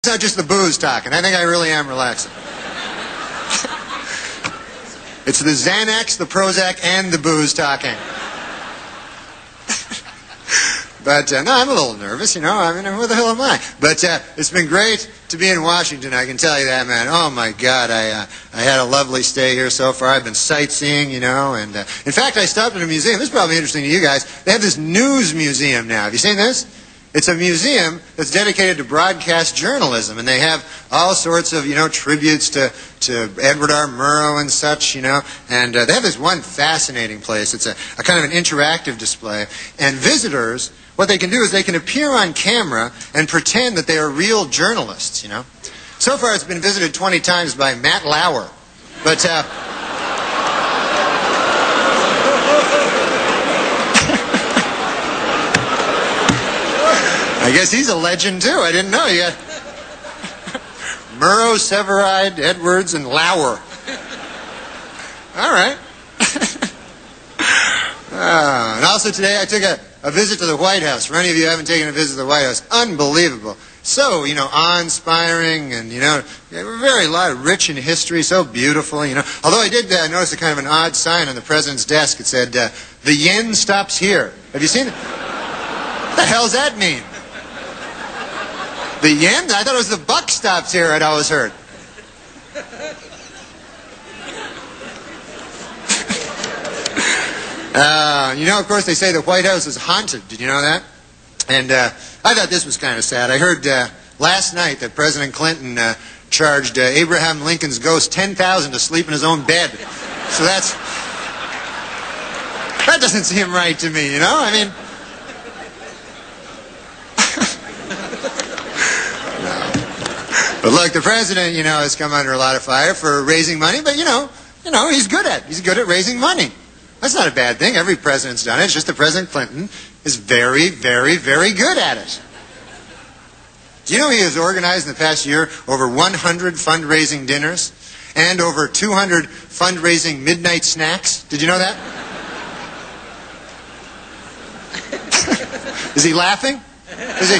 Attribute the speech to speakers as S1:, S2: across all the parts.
S1: It's not just the booze talking. I think I really am relaxing. It's the Xanax, the Prozac, and the booze talking. But, no, I'm a little nervous, you know. I mean, who the hell am I? But it's been great to be in Washington, I can tell you that, man. Oh, my God, I had a lovely stay here so far. I've been sightseeing, you know. And in fact, I stopped at a museum. This is probably interesting to you guys. They have this news museum now. Have you seen this? It's a museum that's dedicated to broadcast journalism, and they have all sorts of, you know, tributes to Edward R. Murrow and such, you know. And they have this one fascinating place. It's a kind of an interactive display. And visitors, what they can do is they can appear on camera and pretend that they are real journalists, you know. So far, it's been visited 20 times by Matt Lauer. But, I guess he's a legend, too. I didn't know. You got Murrow, Severide, Edwards, and Lauer. All right. And also today I took a visit to the White House. For any of you who haven't taken a visit to the White House, unbelievable. So, you know, awe-inspiring and, you know, very rich in history, so beautiful, you know. Although I did notice a kind of an odd sign on the president's desk. It said, the yen stops here. Have you seen it? What the hell does that mean? The yen? I thought it was the buck stops here, I'd always heard. You know, of course, they say the White House is haunted. Did you know that? And I thought this was kind of sad. I heard last night that President Clinton charged Abraham Lincoln's ghost $10,000 to sleep in his own bed. So that doesn't seem right to me, you know? I mean... But look, the president, you know, has come under a lot of fire for raising money, but you know, he's good at raising money. That's not a bad thing. Every president's done it. It's just that President Clinton is very, very, very good at it. Do you know he has organized in the past year over 100 fundraising dinners and over 200 fundraising midnight snacks? Did you know that? Is he laughing? Is he...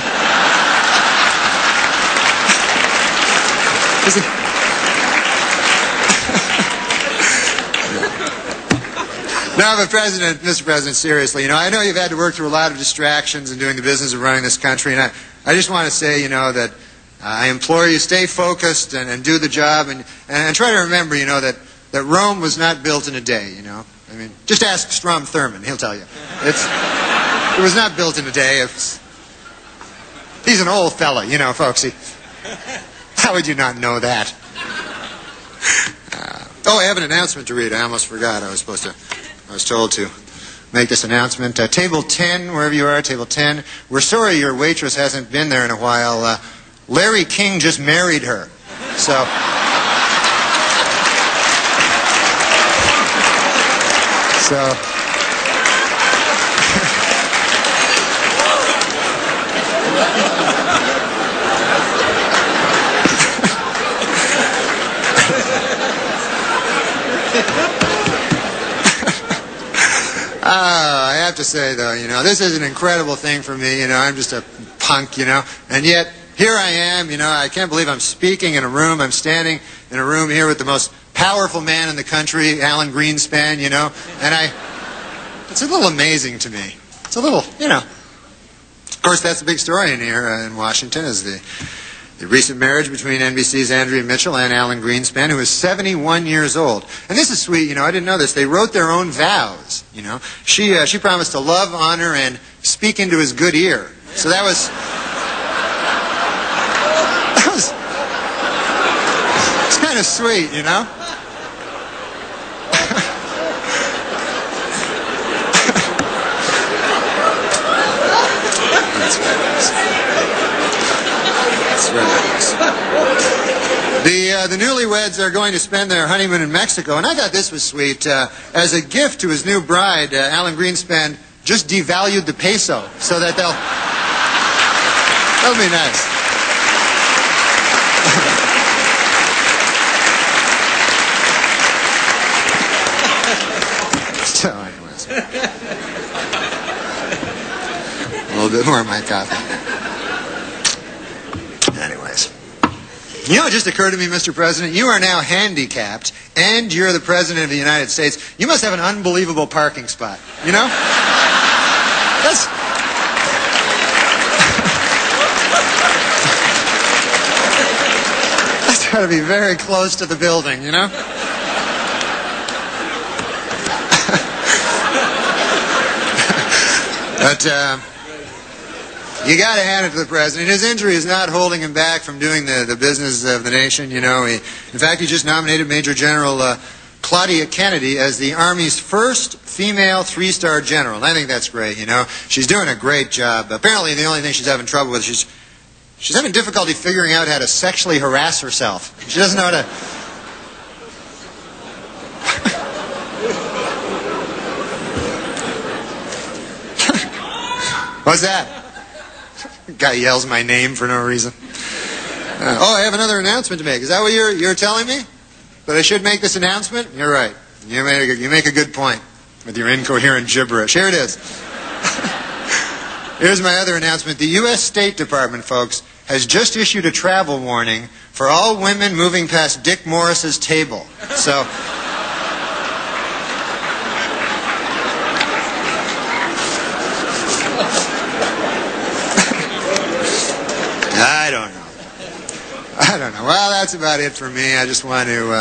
S1: No, but Mr. President, seriously, you know, I know you've had to work through a lot of distractions in doing the business of running this country, and I just want to say, you know, that I implore you, stay focused and do the job, and try to remember, you know, that Rome was not built in a day, you know. I mean, just ask Strom Thurmond, he'll tell you. It was not built in a day. He's an old fella, you know, folks. How would you not know that? I have an announcement to read. I almost forgot. I was told to make this announcement. Table 10, wherever you are, table 10. We're sorry your waitress hasn't been there in a while. Larry King just married her. So... I have to say, though, you know, this is an incredible thing for me. You know, I'm just a punk, you know, and yet here I am, you know, I can't believe I'm speaking in a room. I'm standing in a room here with the most powerful man in the country, Alan Greenspan, you know, and it's a little amazing to me. It's a little, you know. Of course, that's the big story in here in Washington is the recent marriage between NBC's Andrea Mitchell and Alan Greenspan, who is 71 years old. And this is sweet, you know, I didn't know this. They wrote their own vows, you know. She promised to love, honor, and speak into his good ear. So that was it's kind of sweet, you know. That's very nice. The newlyweds are going to spend their honeymoon in Mexico, and I thought this was sweet. As a gift to his new bride, Alan Greenspan just devalued the peso so that that'll be nice. So, anyways, a little bit more of my coffee. Anyways. You know, it just occurred to me, Mr. President, you are now handicapped, and you're the President of the United States. You must have an unbelievable parking spot, you know? That's got to be very close to the building, you know? But you got to hand it to the president. His injury is not holding him back from doing the business of the nation, you know. In fact, he just nominated Major General Claudia Kennedy as the Army's first female three-star general. And I think that's great, you know. She's doing a great job. Apparently, the only thing she's having trouble with, she's having difficulty figuring out how to sexually harass herself. She doesn't know how to... What's that? Guy yells my name for no reason. Oh, I have another announcement to make. Is that what you're telling me? That I should make this announcement? You're right. You make a good point with your incoherent gibberish. Here it is. Here's my other announcement. The U.S. State Department, folks, has just issued a travel warning for all women moving past Dick Morris's table. So... I don't know. Well, that's about it for me. I just want to...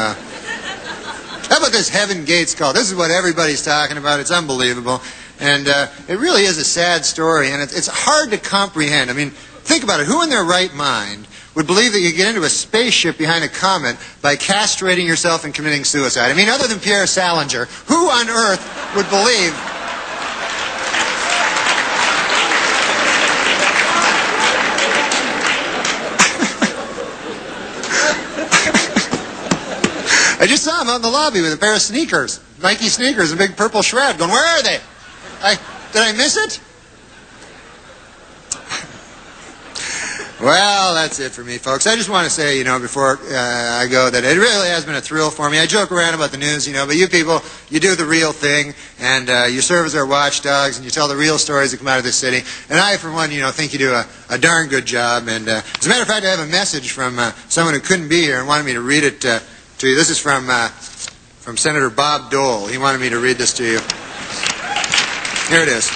S1: How about this Heaven Gates call? This is what everybody's talking about. It's unbelievable. And it really is a sad story, and it's hard to comprehend. I mean, think about it. Who in their right mind would believe that you get into a spaceship behind a comet by castrating yourself and committing suicide? I mean, other than Pierre Salinger, who on earth would believe... I just saw him out in the lobby with a pair of sneakers, Nike sneakers, a big purple shroud, going, where are they? Did I miss it? Well, that's it for me, folks. I just want to say, you know, before I go, that it really has been a thrill for me. I joke around about the news, you know, but you people, you do the real thing, and you serve as our watchdogs, and you tell the real stories that come out of this city. And I, for one, you know, think you do a darn good job. And as a matter of fact, I have a message from someone who couldn't be here and wanted me to read it to you. This is from Senator Bob Dole. He wanted me to read this to you. Here it is.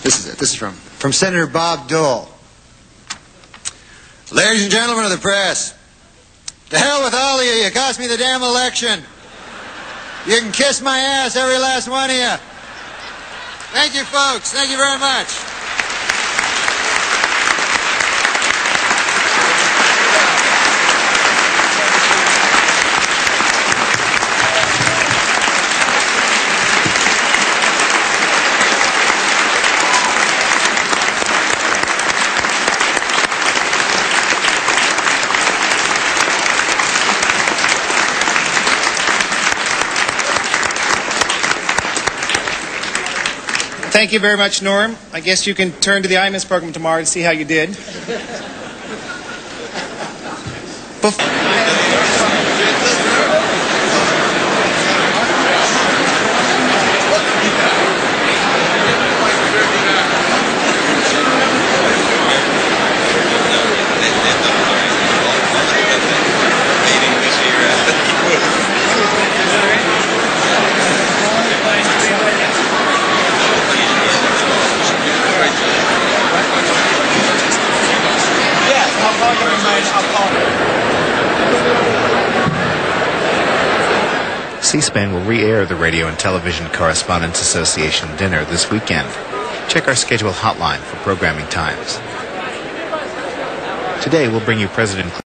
S1: This is it. This is from Senator Bob Dole. Ladies and gentlemen of the press, to hell with all of you. You cost me the damn election. You can kiss my ass, every last one of you. Thank you, folks. Thank you very much.
S2: Thank you very much, Norm. I guess you can turn to the IMIS program tomorrow to see how you did.
S3: C-SPAN will re-air the Radio and Television Correspondents Association dinner this weekend. Check our schedule hotline for programming times. Today we'll bring you President